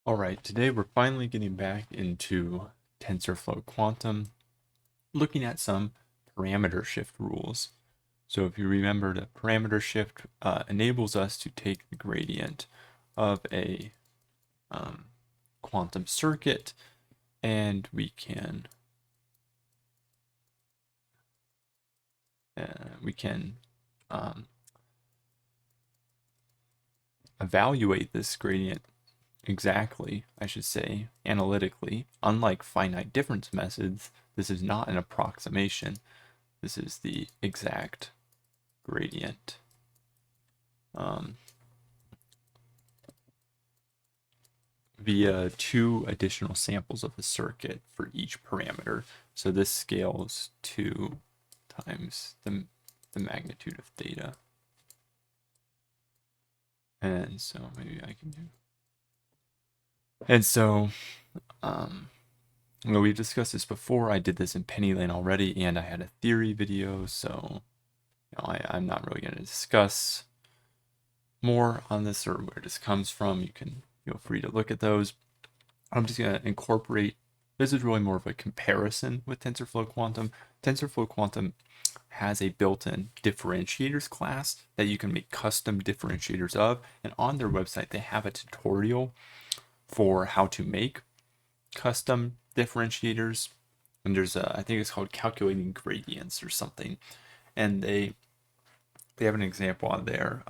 All right, today we're finally getting back into Tensorflow-Quantum, looking at some parameter shift rules. So if you remember, the parameter shift enables us to take the gradient of a quantum circuit, and we can evaluate this gradient exactly, I should say, analytically. Unlike finite difference methods, this is not an approximation. This is the exact gradient. Via two additional samples of the circuit for each parameter. So this scales 2 times the magnitude of theta. And so maybe I can do. And so, well, we've discussed this before. I did this in Penny Lane already, and I had a theory video. So, I'm not really going to discuss more on this or where this comes from. You can feel free to look at those. I'm just going to incorporate. This is really more of a comparison with TensorFlow-Quantum. TensorFlow-Quantum has a built-in differentiators class that you can make custom differentiators of, and on their website they have a tutorial for how to make custom differentiators. And there's I think it's called calculating gradients or something, and they have an example on there.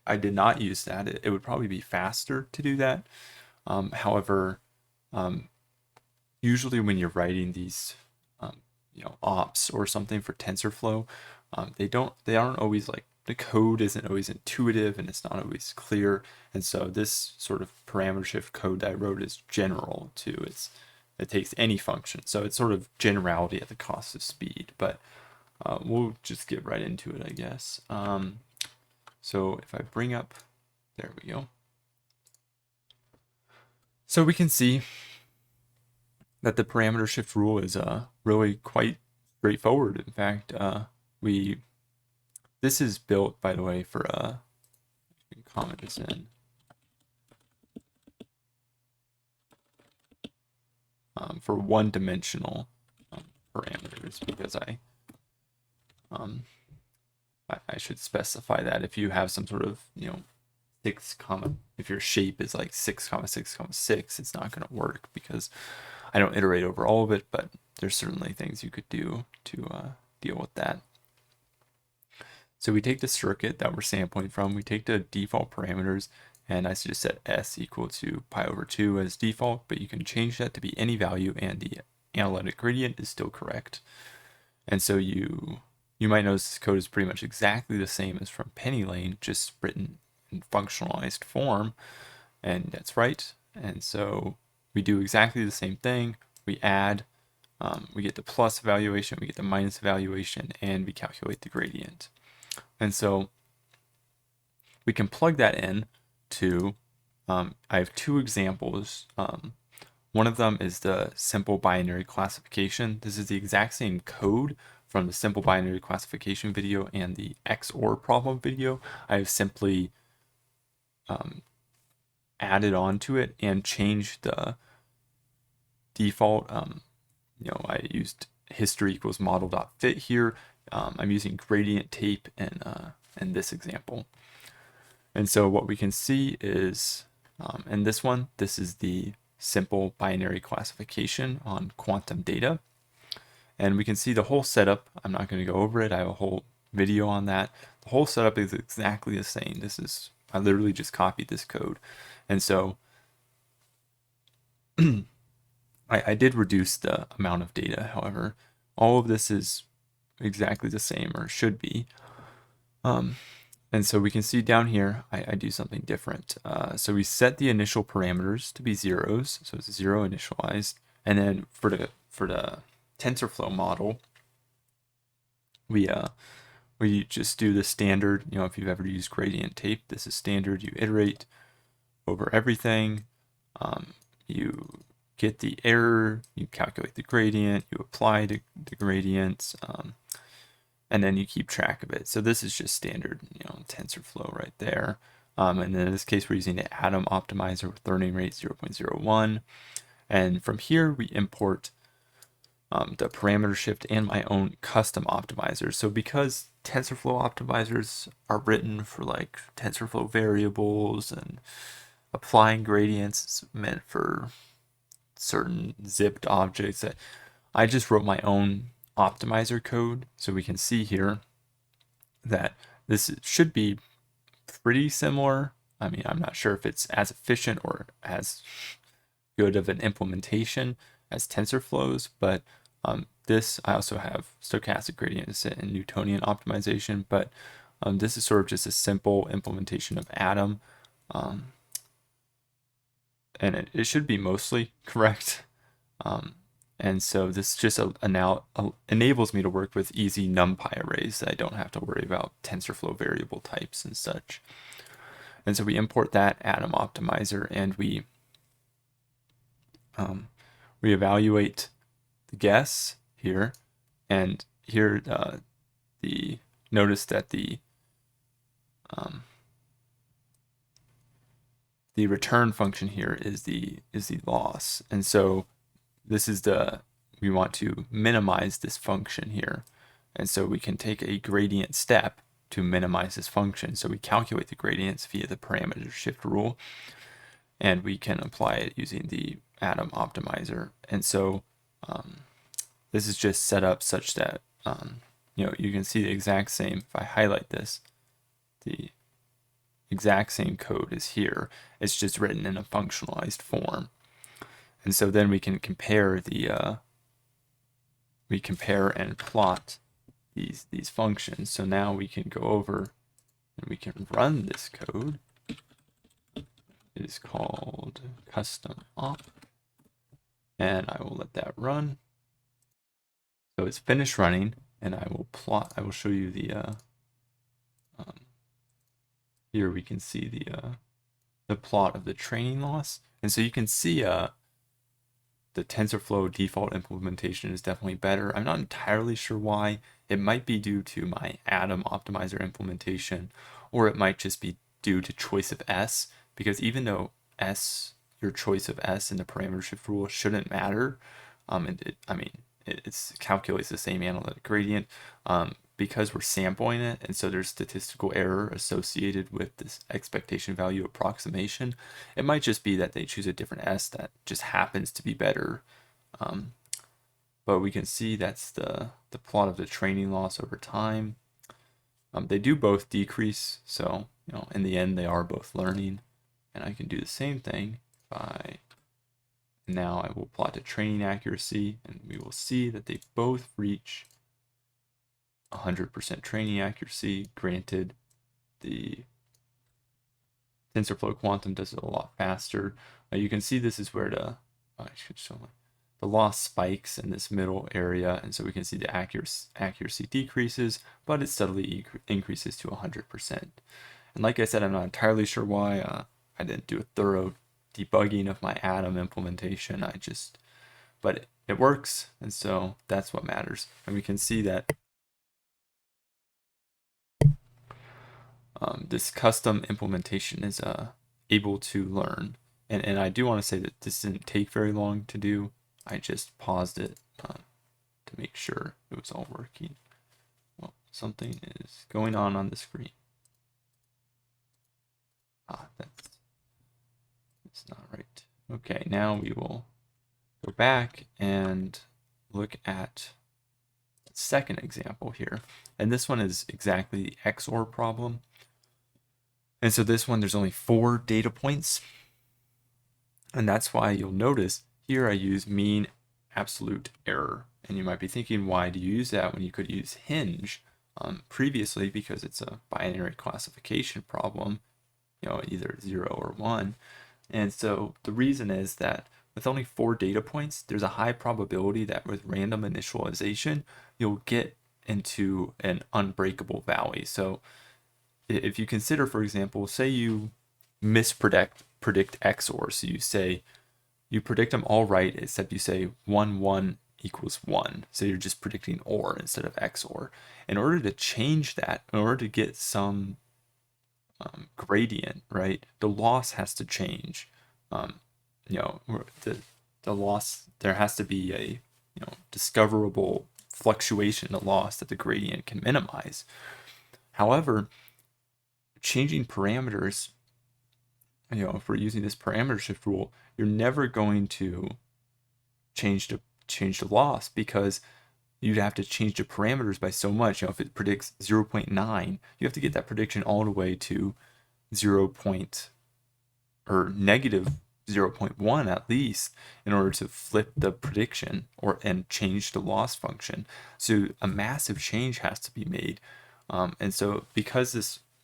I did not use that. It would probably be faster to do that. However, usually when you're writing these, ops or something for TensorFlow, they aren't always like, the code isn't always intuitive and it's not always clear. And so this sort of parameter shift code that I wrote is general too. It takes any function. So it's sort of generality at the cost of speed, but we'll just get right into it, I guess. So if I bring up, there we go. So we can see that the parameter shift rule is really quite straightforward. In fact, this is built, by the way, for you can comment this in. For one-dimensional parameters, because I should specify that if you have some sort of, 6 comma, if your shape is like 6 comma 6 comma 6, it's not going to work because I don't iterate over all of it, but there's certainly things you could do to deal with that. So we take the circuit that we're sampling from, we take the default parameters, and I just set s equal to pi over 2 as default, but you can change that to be any value and the analytic gradient is still correct. And so you might notice this code is pretty much exactly the same as from Penny Lane, just written in functionalized form, and that's right. And so we do exactly the same thing. We add, we get the plus evaluation, we get the minus evaluation, and we calculate the gradient. And so we can plug that in to, I have 2 examples. One of them is the simple binary classification. This is the exact same code from the simple binary classification video and the XOR problem video. I have simply added on to it and changed the default. I used history equals model.fit here. I'm using gradient tape in this example. And so what we can see is, in this one, this is the simple binary classification on quantum data. And we can see the whole setup. I'm not going to go over it. I have a whole video on that. The whole setup is exactly the same. I literally just copied this code. And so I did reduce the amount of data. However, all of this is exactly the same, or should be. And so we can see down here, I do something different. So we set the initial parameters to be zeros, so it's 0 initialized. And then for the TensorFlow model, we just do the standard. If you've ever used gradient tape, this is standard. You iterate over everything. You get the error, you calculate the gradient, you apply the gradients, and then you keep track of it. So this is just standard, TensorFlow right there. And then in this case, we're using the Atom optimizer with learning rate 0.01. And from here, we import the parameter shift and my own custom optimizers. So because TensorFlow optimizers are written for like TensorFlow variables and applying gradients, it's meant for certain zipped objects, that I just wrote my own optimizer code. So we can see here that this should be pretty similar. I mean, I'm not sure if it's as efficient or as good of an implementation as TensorFlow's, but this, I also have stochastic gradient descent and Newtonian optimization, but this is sort of just a simple implementation of Atom, and it should be mostly correct. And so this just enables me to work with easy NumPy arrays that I don't have to worry about TensorFlow variable types and such. And so we import that Atom optimizer, and we evaluate the guess here, and here notice that the return function here is the loss, and so this is we want to minimize this function here, and so we can take a gradient step to minimize this function. So we calculate the gradients via the parameter shift rule, and we can apply it using the Atom optimizer. And so this is just set up such that you can see the exact same. If I highlight this, the exact same code is here. It's just written in a functionalized form. And so then we can compare and plot these functions. So now we can go over and we can run this code. It is called custom op, and I will let that run. So it's finished running, and I will show you the here we can see the plot of the training loss. And so you can see the TensorFlow default implementation is definitely better. I'm not entirely sure why. It might be due to my Atom optimizer implementation, or it might just be due to choice of S, because even though your choice of S in the parameter shift rule shouldn't matter, it calculates the same analytic gradient, because we're sampling it, and so there's statistical error associated with this expectation value approximation. It might just be that they choose a different S that just happens to be better. But we can see that's the plot of the training loss over time. They do both decrease, so in the end they are both learning. And I can do the same thing by now I will plot the training accuracy, and we will see that they both reach 100% training accuracy. Granted, the Tensorflow-Quantum does it a lot faster. You can see this is where the loss spikes in this middle area, and so we can see the accuracy decreases, but it steadily increases to 100%. And like I said, I'm not entirely sure why. I didn't do a thorough debugging of my Atom implementation. But it works, and so that's what matters. And we can see that this custom implementation is able to learn. And I do want to say that this didn't take very long to do. I just paused it to make sure it was all working. Well, something is going on the screen. That's not right. Okay, now we will go back and look at the second example here. And this one is exactly the XOR problem. And so this one, there's only 4 data points. And that's why you'll notice here I use mean absolute error. And you might be thinking, why do you use that when you could use hinge previously? Because it's a binary classification problem, either 0 or 1. And so the reason is that with only 4 data points, there's a high probability that with random initialization, you'll get into an unbreakable valley. So if you consider, for example, say you predict XOR, so you predict them all right, except you say 1, 1 equals 1. So you're just predicting OR instead of XOR. In order to change that, in order to get some gradient, right, the loss has to change. You know, the loss, there has to be a, you know, discoverable fluctuation in the loss that the gradient can minimize. However, changing parameters, you know, if we're using this parameter shift rule, you're never going to change the loss, because you'd have to change the parameters by so much. You know, if it predicts 0.9, you have to get that prediction all the way to 0. Or negative 0.1 at least in order to flip the prediction and change the loss function. So a massive change has to be made. And so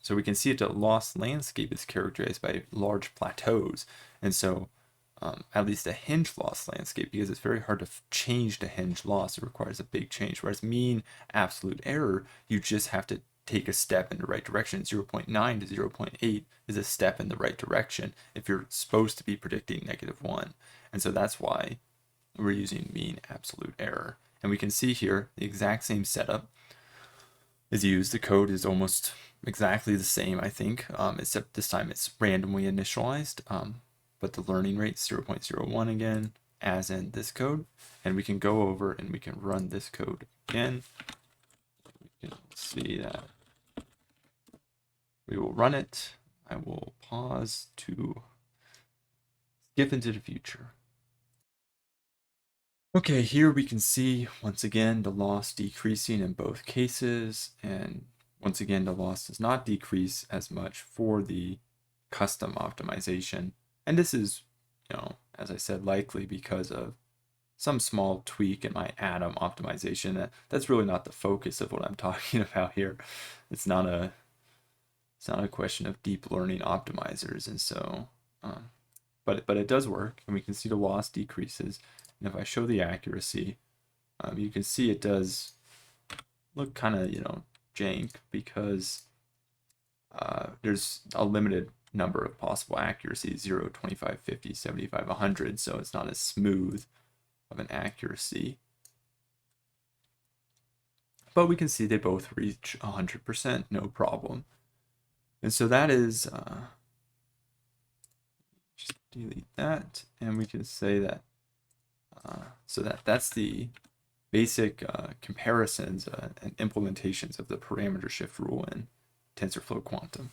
so we can see that the loss landscape is characterized by large plateaus. And so at least a hinge loss landscape, because it's very hard to change the hinge loss. It requires a big change. Whereas mean absolute error, you just have to take a step in the right direction. 0.9 to 0.8 is a step in the right direction if you're supposed to be predicting -1. And so that's why we're using mean absolute error. And we can see here the exact same setup is used. The code is almost exactly the same, I think, except this time it's randomly initialized. But the learning rate is 0.01 again, as in this code. And we can go over and we can run this code again. We can see that we will run it. I will pause to skip into the future. Okay, here we can see once again the loss decreasing in both cases, and once again the loss does not decrease as much for the custom optimization. And this is, you know, as I said, likely because of some small tweak in my atom optimization. That's really not the focus of what I'm talking about here. It's not a question of deep learning optimizers, and so but it does work, and we can see the loss decreases. And if I show the accuracy, you can see it does look kind of, you know, jank, because there's a limited number of possible accuracies, 0, 25, 50, 75, 100, so it's not as smooth of an accuracy. But we can see they both reach 100%, no problem. And so that is, just delete that, and we can say that, so that's the basic comparisons and implementations of the parameter shift rule in TensorFlow-Quantum.